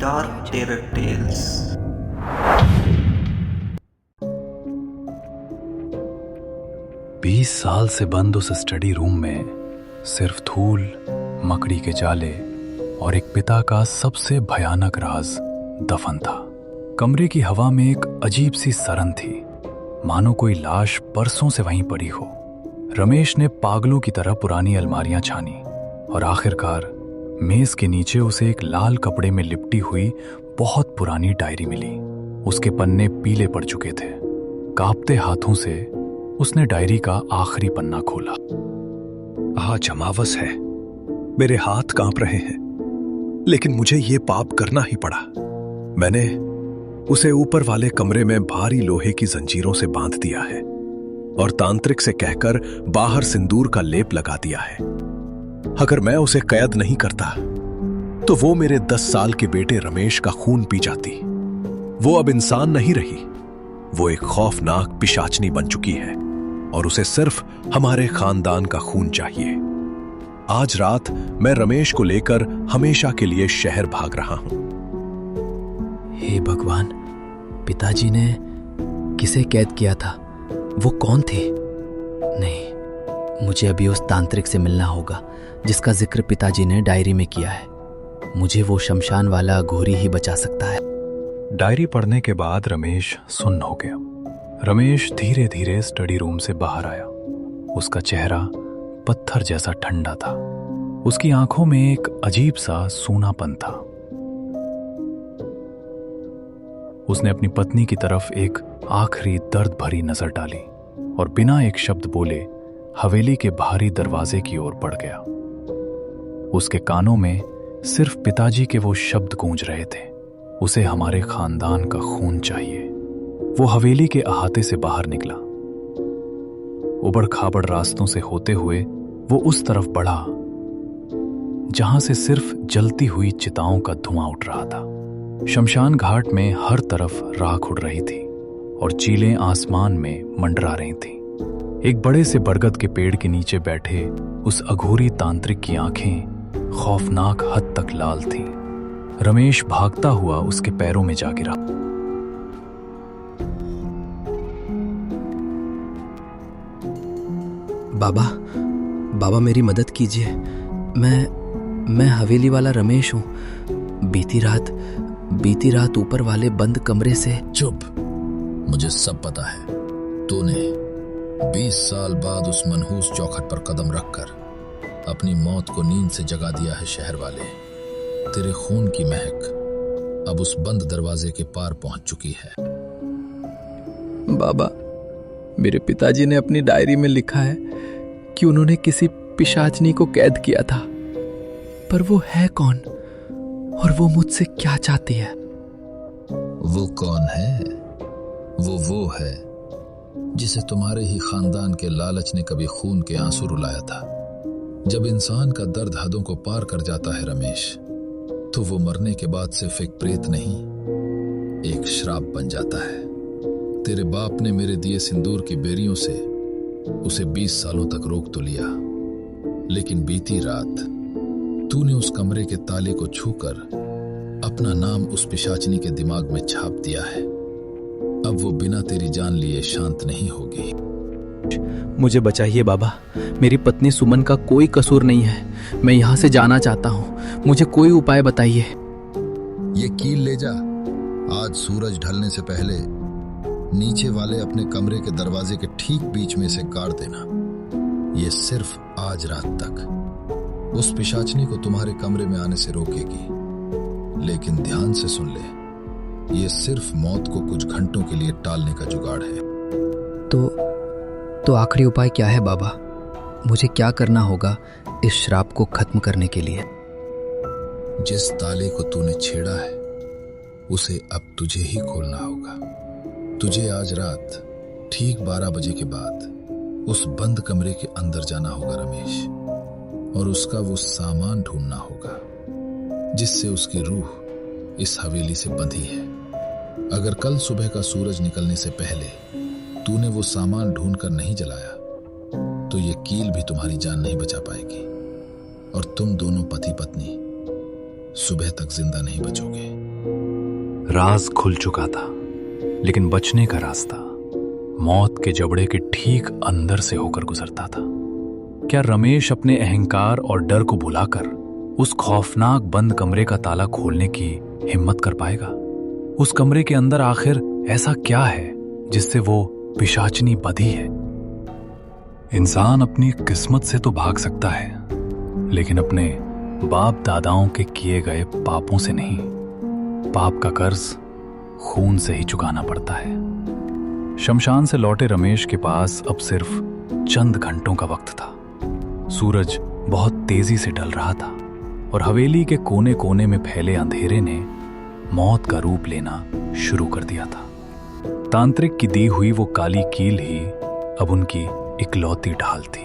dark terror tales. 20 साल से बंद उस स्टडी रूम में सिर्फ धूल, मकड़ी के जाले और एक पिता का सबसे भयानक राज दफन था। कमरे की हवा में एक अजीब सी सरन थी, मानो कोई लाश बरसों से वहीं पड़ी हो। रमेश ने पागलों की तरह पुरानी अलमारियां छानी और आखिरकार मेज के नीचे उसे एक लाल कपड़े में लिपटी हुई बहुत पुरानी डायरी मिली। उसके पन्ने पीले पड़ चुके थे। कांपते हाथों से उसने डायरी का आखिरी पन्ना खोला। आज अमावस है, मेरे हाथ कांप रहे हैं, लेकिन मुझे ये पाप करना ही पड़ा। मैंने उसे ऊपर वाले कमरे में भारी लोहे की जंजीरों से बांध दिया है और तांत्रिक से कहकर बाहर सिंदूर का लेप लगा दिया है। अगर मैं उसे कैद नहीं करता तो वो मेरे 10 साल के बेटे रमेश का खून पी जाती। वो अब इंसान नहीं रही, वो एक खौफनाक पिशाचनी बन चुकी है और उसे सिर्फ हमारे खानदान का खून चाहिए। आज रात मैं रमेश को लेकर हमेशा के लिए शहर भाग रहा हूं। हे भगवान, पिताजी ने किसे कैद किया था? वो कौन थे? नहीं, मुझे अभी उस तांत्रिक से मिलना होगा जिसका जिक्र पिताजी ने डायरी में किया है। मुझे वो शमशान वाला अघोरी ही बचा सकता है। डायरी पढ़ने के बाद रमेश सुन्न हो गया। रमेश धीरे धीरे स्टडी रूम से बाहर आया। उसका चेहरा पत्थर जैसा ठंडा था। उसकी आंखों में एक अजीब सा सूनापन था। उसने अपनी पत्नी की तरफ एक आखिरी दर्द भरी नजर डाली और बिना एक शब्द बोले हवेली के बाहरी दरवाजे की ओर बढ़ गया। उसके कानों में सिर्फ पिताजी के वो शब्द गूंज रहे थे, उसे हमारे खानदान का खून चाहिए। वो हवेली के अहाते से बाहर निकला। उबड़ खाबड़ रास्तों से होते हुए वो उस तरफ बढ़ा जहां से सिर्फ जलती हुई चिताओं का धुआं उठ रहा था। शमशान घाट में हर तरफ राख उड़ रही थी और चीलें आसमान में मंडरा रही थीं। एक बड़े से बरगद के पेड़ के नीचे बैठे उस अघोरी तांत्रिक की आंखें खौफनाक हद तक लाल थीं। रमेश भागता हुआ उसके पैरों में जा गिरा। बाबा मेरी मदद कीजिए। मैं हवेली वाला रमेश हूँ। बीती रात ऊपर वाले बंद कमरे से। चुप, मुझे सब पता है। तूने 20 साल बाद उस मनहूस चौखट पर कदम रखकर अपनी मौत को नींद से जगा दिया है। शहर वाले, तेरे खून की महक अब उस बंद दरवाजे के पार पहुंच चुकी है। बाबा, मेरे पिताजी ने अपनी डायरी में लिखा है कि उन्होंने किसी पिशाचनी को कैद किया था, पर वो है कौन और वो मुझसे क्या चाहती है? वो कौन है? वो है जिसे तुम्हारे ही खानदान के लालच ने कभी खून के आंसू रुलाया था। जब इंसान का दर्द हदों को पार कर जाता है रमेश, तो वो मरने के बाद सिर्फ एक प्रेत नहीं, एक श्राप बन जाता है। तेरे बाप ने मेरे दिए सिंदूर की बेरियों से उसे 20 सालों तक रोक तो लिया, लेकिन बीती रात तूने उस कमरे के ताले को छूकर अपना नाम उस पिशाचनी के दिमाग में छाप दिया है। अब वो बिना तेरी जान लिए शांत नहीं होगी। मुझे बचाइए बाबा, मेरी पत्नी सुमन का कोई कसूर नहीं है। मैं यहाँ से जाना चाहता हूँ, मुझे कोई उपाय बताइए। ये कील ले जा। आज सूरज ढलने से पहले नीचे वाले अपने कमरे के दरवाजे के ठीक बीच में से गाड़ देना। ये सिर्फ आज रात तक उस पिशाचनी को तुम्हारे कमरे में आने से रोकेगी। लेकिन ध्यान से सुन ले, ये सिर्फ मौत को कुछ घंटों के लिए टालने का जुगाड़ है। तो आखिरी उपाय क्या है बाबा? मुझे क्या करना होगा इस श्राप को खत्म करने के लिए? जिस ताले को तूने छेड़ा है उसे अब तुझे ही खोलना होगा। तुझे आज रात ठीक 12 बजे के बाद उस बंद कमरे के अंदर जाना होगा रमेश, और उसका वो सामान ढूंढना होगा जिससे उसकी रूह इस हवेली से बंधी है। अगर कल सुबह का सूरज निकलने से पहले तूने वो सामान ढूंढकर नहीं जलाया तो ये कील भी तुम्हारी जान नहीं बचा पाएगी और तुम दोनों पति पत्नी सुबह तक जिंदा नहीं बचोगे। राज खुल चुका था, लेकिन बचने का रास्ता मौत के जबड़े के ठीक अंदर से होकर गुजरता था। क्या रमेश अपने अहंकार और डर को भुलाकर उस खौफनाक बंद कमरे का ताला खोलने की हिम्मत कर पाएगा? उस कमरे के अंदर आखिर ऐसा क्या है जिससे वो पिशाचनी बधी है? इंसान अपनी किस्मत से तो भाग सकता है, लेकिन अपने बाप दादाओं के किए गए पापों से नहीं। पाप का कर्ज खून से ही चुकाना पड़ता है। शमशान से लौटे रमेश के पास अब सिर्फ चंद घंटों का वक्त था। सूरज बहुत तेजी से ढल रहा था और हवेली के कोने कोने में फैले अंधेरे ने मौत का रूप लेना शुरू कर दिया था। तांत्रिक की दी हुई वो काली कील ही अब उनकी इकलौती ढाल थी।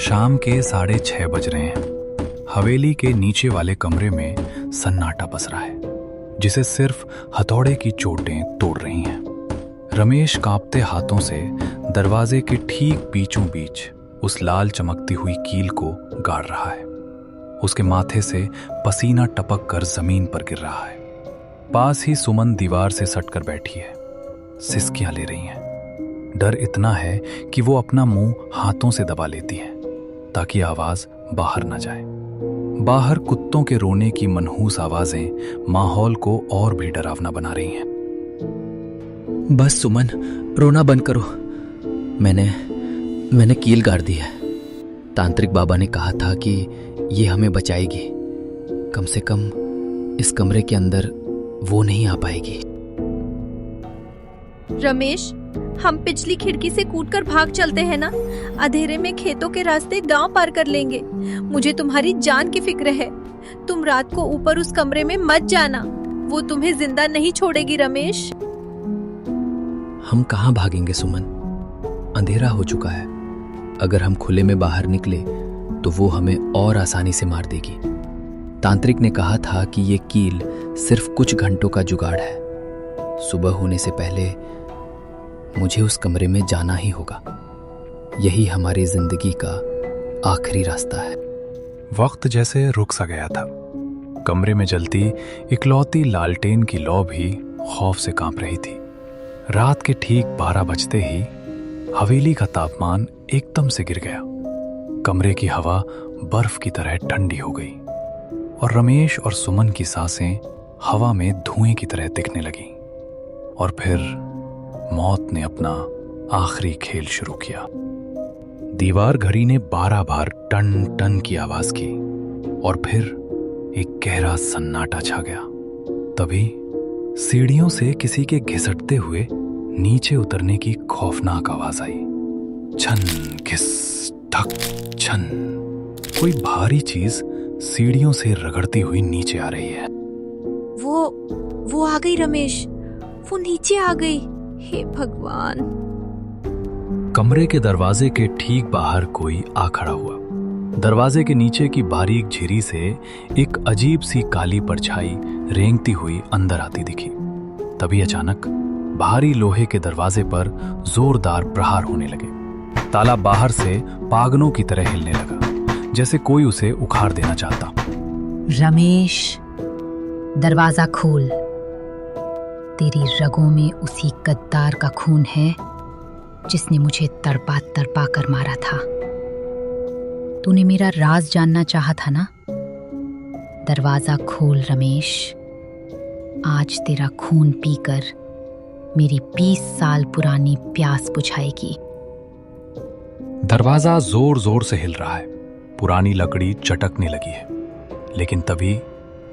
शाम के 6:30 बज रहे हैं। हवेली के नीचे वाले कमरे में सन्नाटा पसरा है, जिसे सिर्फ हथौड़े की चोटें तोड़ रही हैं। रमेश कांपते हाथों से दरवाजे के ठीक बीचों बीच उस लाल चमकती हुई कील को गाड़ रहा है। उसके माथे से पसीना टपक कर जमीन पर गिर रहा है। पास ही सुमन दीवार से सटकर बैठी है, सिसकियां ले रही हैं। डर इतना है कि वो अपना मुंह हाथों से दबा लेती है ताकि आवाज बाहर न जाए। बाहर कुत्तों के रोने की मनहूस आवाजें माहौल को और भी डरावना बना रही हैं। बस सुमन, रोना बंद करो। मैंने कील गाड़ दी है। तांत्रिक बाबा ने कहा था कि ये हमें बचाएगी। कम से कम इस कमरे के अंदर वो नहीं आ पाएगी। रमेश, हम पिछली खिड़की से कूदकर भाग चलते हैं ना। अंधेरे में खेतों के रास्ते गांव पार कर लेंगे। मुझे तुम्हारी जान की फिक्र है। तुम रात को ऊपर उस कमरे में मत जाना, वो तुम्हें जिंदा नहीं छोड़ेगी। रमेश, हम कहाँ भागेंगे सुमन? अंधेरा हो चुका है। अगर हम खुले में बाहर निकले तो वो हमें और आसानी से मार देगी। तांत्रिक ने कहा था कि ये कील सिर्फ कुछ घंटों का जुगाड़ है। सुबह होने से पहले मुझे उस कमरे में जाना ही होगा। यही हमारी जिंदगी का आखिरी रास्ता है। वक्त जैसे रुक सा गया था। कमरे में जलती इकलौती लालटेन की लौ भी खौफ से कांप रही थी। रात के ठीक 12 बजते ही हवेली का तापमान एकदम से गिर गया। कमरे की हवा बर्फ की तरह ठंडी हो गई और रमेश और सुमन की सांसें हवा में धुएं की तरह दिखने लगी। और फिर मौत ने अपना आखिरी खेल शुरू किया। दीवार घड़ी ने 12 बार टन टन की आवाज की और फिर एक गहरा सन्नाटा छा गया। तभी सीढ़ियों से किसी के घिसटते हुए नीचे उतरने की खौफनाक आवाज आई। छन घिस ढक छन। कोई भारी चीज सीढ़ियों से रगड़ती हुई नीचे आ रही है। वो आ गई रमेश, वो नीचे आ गई। हे भगवान। कमरे के दरवाजे के ठीक बाहर कोई आ खड़ा हुआ। दरवाजे के नीचे की बारीक झिरी से एक अजीब सी काली परछाई रेंगती हुई अंदर आती दिखी। तभी अचानक भारी लोहे के दरवाजे पर जोरदार प्रहार होने लगे। ताला बाहर से पागनों की तरह हिलने लगा, जैसे कोई उसे उखाड़ देना चाहता। रमेश, दरवाजा खोल। तेरी रगों में उसी गद्दार का खून है जिसने मुझे तड़पा तड़पा कर मारा था। तूने मेरा राज जानना चाहा था ना? दरवाजा खोल रमेश। आज तेरा खून पीकर मेरी 20 साल पुरानी प्यास बुझाएगी। दरवाजा जोर जोर से हिल रहा है। पुरानी लकड़ी चटकने लगी है। लेकिन तभी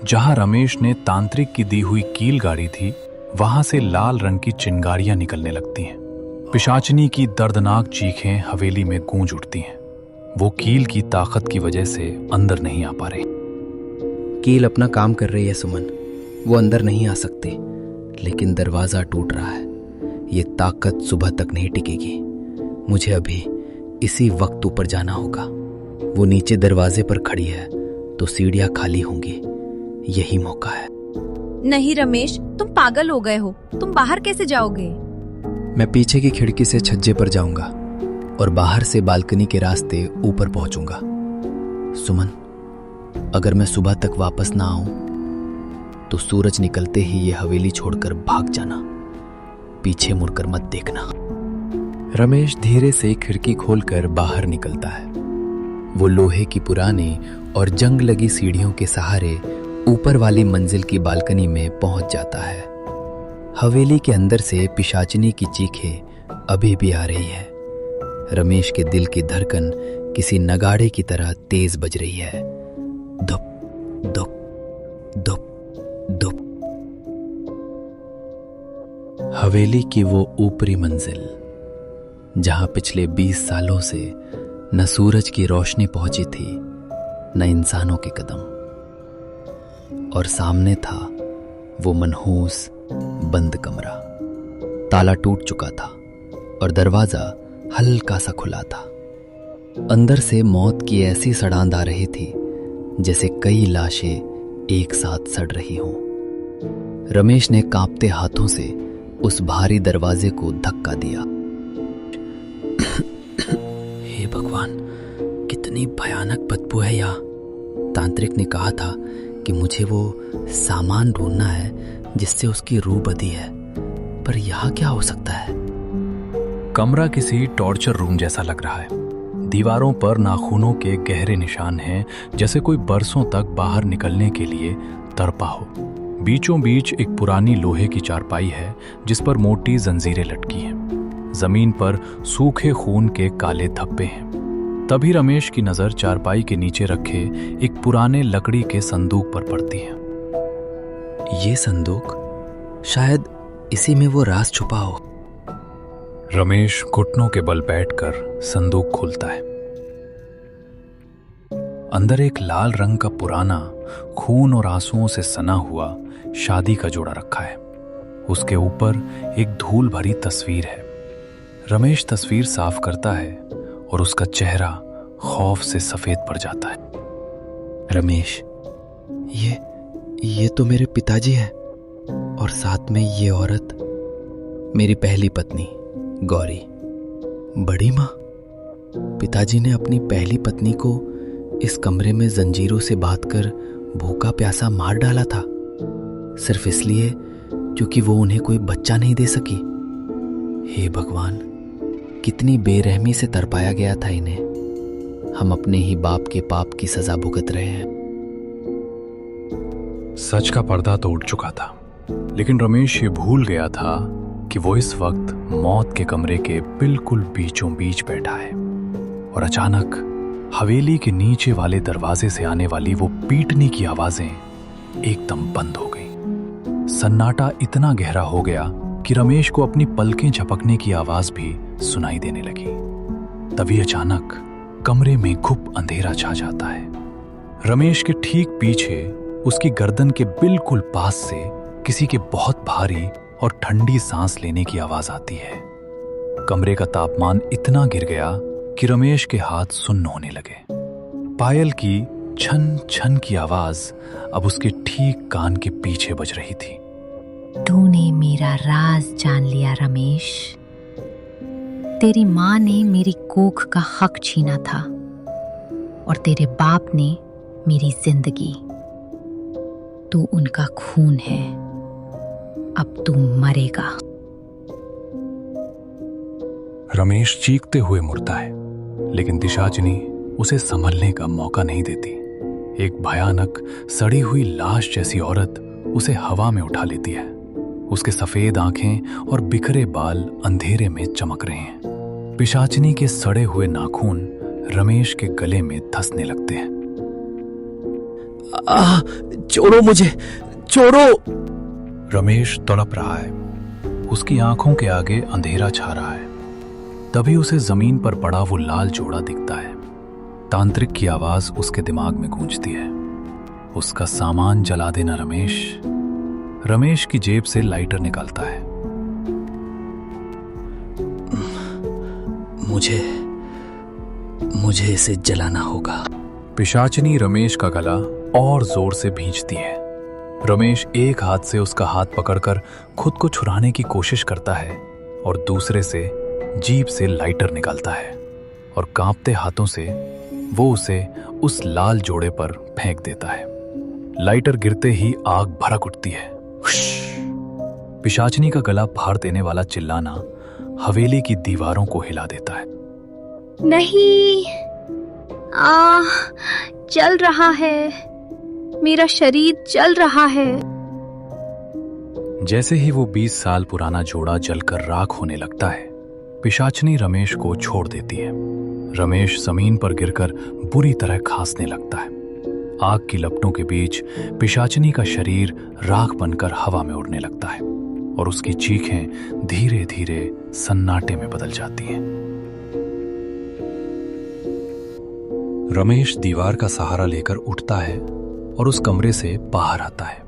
जहां रमेश ने तांत्रिक की दी हुई कील गाड़ी थी, वहां से लाल रंग की चिंगारियां निकलने लगती हैं। पिशाचनी की दर्दनाक चीखें हवेली में गूंज उठती हैं। वो कील की ताकत की वजह से अंदर नहीं आ पा रही। कील अपना काम कर रही है सुमन। वो अंदर नहीं आ सकती, लेकिन दरवाजा टूट रहा है। ये ताकत सुबह तक नहीं टिकेगी। मुझे अभी इसी वक्त ऊपर जाना होगा। वो नीचे दरवाजे पर खड़ी है तो सीढ़ियां खाली होंगी। यही मौका है। नहीं रमेश, तुम पागल हो गए हो। तुम बाहर कैसे जाओगे? मैं पीछे की खिड़की से छज्जे पर जाऊंगा और बाहर से बालकनी के रास्ते ऊपर पहुंचूंगा। सुमन, अगर मैं सुबह तक वापस ना आऊं तो सूरज निकलते ही ये हवेली छोड़कर भाग जाना, पीछे मुड़कर मत देखना। रमेश धीरे से खिड़की खोलकर बाहर निकलता है। वो लोहे की पुरानी और जंग लगी सीढ़ियों के सहारे ऊपर वाली मंजिल की बालकनी में पहुंच जाता है। हवेली के अंदर से पिशाचिनी की चीखें अभी भी आ रही है। रमेश के दिल की धड़कन किसी नगाड़े की तरह तेज बज रही है। धुप धुप धुप धुप। हवेली की वो ऊपरी मंजिल जहां पिछले 20 सालों से न सूरज की रोशनी पहुंची थी न इंसानों के कदम, और सामने था वो मनहूस बंद कमरा। ताला टूट चुका था और दरवाजा हल्का सा खुला था। अंदर से मौत की ऐसी सड़ांध आ रही थी जैसे कई लाशें एक साथ सड़ रही हों। रमेश ने कांपते हाथों से उस भारी दरवाजे को धक्का दिया। हे भगवान, कितनी भयानक बदबू है यहाँ। तांत्रिक ने कहा था कि मुझे वो सामान ढूंढना है जिससे उसकी रूह बधी है, पर यहाँ क्या हो सकता है? कमरा किसी टॉर्चर रूम जैसा लग रहा है। दीवारों पर नाखूनों के गहरे निशान हैं, जैसे कोई बरसों तक बाहर निकलने के लिए तड़पा हो। बीचों बीच एक पुरानी लोहे की चारपाई है जिस पर मोटी जंजीरें लटकी हैं। जमीन पर सूखे खून के काले धब्बे हैं। तभी रमेश की नजर चारपाई के नीचे रखे एक पुराने लकड़ी के संदूक पर पड़ती है। ये संदूक, शायद इसी में वो राज छुपा हो। रमेश घुटनों के बल बैठकर संदूक खोलता है। अंदर एक लाल रंग का पुराना, खून और आंसुओं से सना हुआ शादी का जोड़ा रखा है। उसके ऊपर एक धूल भरी तस्वीर है। रमेश तस्वीर साफ करता है और उसका चेहरा खौफ से सफेद पड़ जाता है। रमेश, ये तो मेरे पिताजी हैं, और साथ में ये औरत मेरी पहली पत्नी गौरी। बड़ी माँ, पिताजी ने अपनी पहली पत्नी को इस कमरे में जंजीरों से बांधकर भूखा प्यासा मार डाला था, सिर्फ इसलिए क्योंकि वो उन्हें कोई बच्चा नहीं दे सकी। हे भगवान, कितनी बेरहमी से तड़पाया गया था इन्हें। हम अपने ही बाप के पाप की सजा भुगत रहे हैं। सच का पर्दा तो उठ चुका था, लेकिन रमेश ये भूल गया था कि वो इस वक्त मौत के कमरे के बिल्कुल बीचों बीच बैठा है। और अचानक हवेली के नीचे वाले दरवाजे से आने वाली वो पीटने की आवाजें एकदम बंद हो गई। सन्नाटा इतना गहरा हो गया कि रमेश को अपनी पलकें झपकने की आवाज भी सुनाई देने लगी। तभी अचानक कमरे में घुप अंधेरा छा जाता है। रमेश के ठीक पीछे उसकी गर्दन के बिल्कुल पास से किसी के बहुत भारी और ठंडी सांस लेने की आवाज आती है। कमरे का तापमान इतना गिर गया कि रमेश के हाथ सुन्न होने लगे। पायल की छन छन की आवाज अब उसके ठीक कान के पीछे बज रही थी। तूने मेरा राज जान लिया रमेश। तेरी माँ ने मेरी कोख का हक छीना था और तेरे बाप ने मेरी जिंदगी। तू उनका खून है, अब तू मरेगा। रमेश चीखते हुए मुड़ता है, लेकिन दिशाचिनी उसे संभलने का मौका नहीं देती। एक भयानक सड़ी हुई लाश जैसी औरत उसे हवा में उठा लेती है। उसके सफेद आंखें और बिखरे बाल अंधेरे में चमक रहे हैं। पिशाचिनी के सड़े हुए नाखून रमेश के गले में धंसने लगते हैं। छोड़ो मुझे, छोड़ो। रमेश तड़प रहा है। उसकी आंखों के आगे अंधेरा छा रहा है। तभी उसे जमीन पर पड़ा वो लाल जोड़ा दिखता है। तांत्रिक की आवाज उसके दिमाग में गूंजती है, उसका सामान जला देना रमेश। रमेश की जेब से लाइटर निकालता है। मुझे इसे जलाना होगा। पिशाचिनी रमेश का गला और जोर से भींचती है। रमेश एक हाथ से उसका हाथ पकड़कर खुद को छुड़ाने की कोशिश करता है और दूसरे से जीभ से लाइटर निकालता है और कांपते हाथों से वो उसे उस लाल जोड़े पर फेंक देता है। लाइटर गिरते ही आग भड़क उठती है। पिशाचनी का गला फाड़ देने वाला चिल्लाना हवेली की दीवारों को हिला देता है। नहीं, जल रहा है, मेरा शरीर जल रहा है। जैसे ही वो 20 साल पुराना जोड़ा जलकर राख होने लगता है, पिशाचनी रमेश को छोड़ देती है। रमेश जमीन पर गिरकर बुरी तरह खांसने लगता है। आग की लपटों के बीच पिशाचनी का शरीर राख बनकर हवा में उड़ने लगता है और उसकी चीखें धीरे धीरे सन्नाटे में बदल जाती हैं। रमेश दीवार का सहारा लेकर उठता है और उस कमरे से बाहर आता है।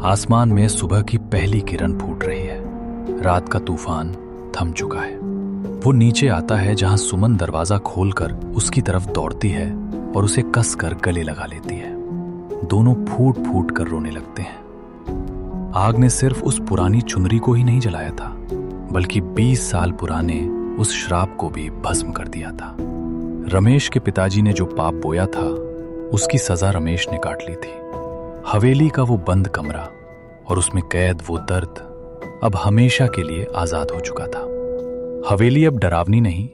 आसमान में सुबह की पहली किरण फूट रही है। रात का तूफान थम चुका है। वो नीचे आता है जहां सुमन दरवाजा खोलकर उसकी तरफ दौड़ती है और उसे कसकर गले लगा लेती है। दोनों फूट फूट कर रोने लगते हैं। आग ने सिर्फ उस पुरानी चुनरी को ही नहीं जलाया था, बल्कि 20 साल पुराने उस श्राप को भी भस्म कर दिया था। रमेश के पिताजी ने जो पाप बोया था, उसकी सजा रमेश ने काट ली थी। हवेली का वो बंद कमरा और उसमें कैद वो दर्द अब हमेशा के लिए आजाद हो चुका था। हवेली अब डरावनी नहीं,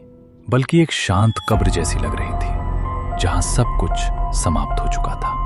बल्कि एक शांत कब्र जैसी लग रही थी, जहां सब कुछ समाप्त हो चुका था।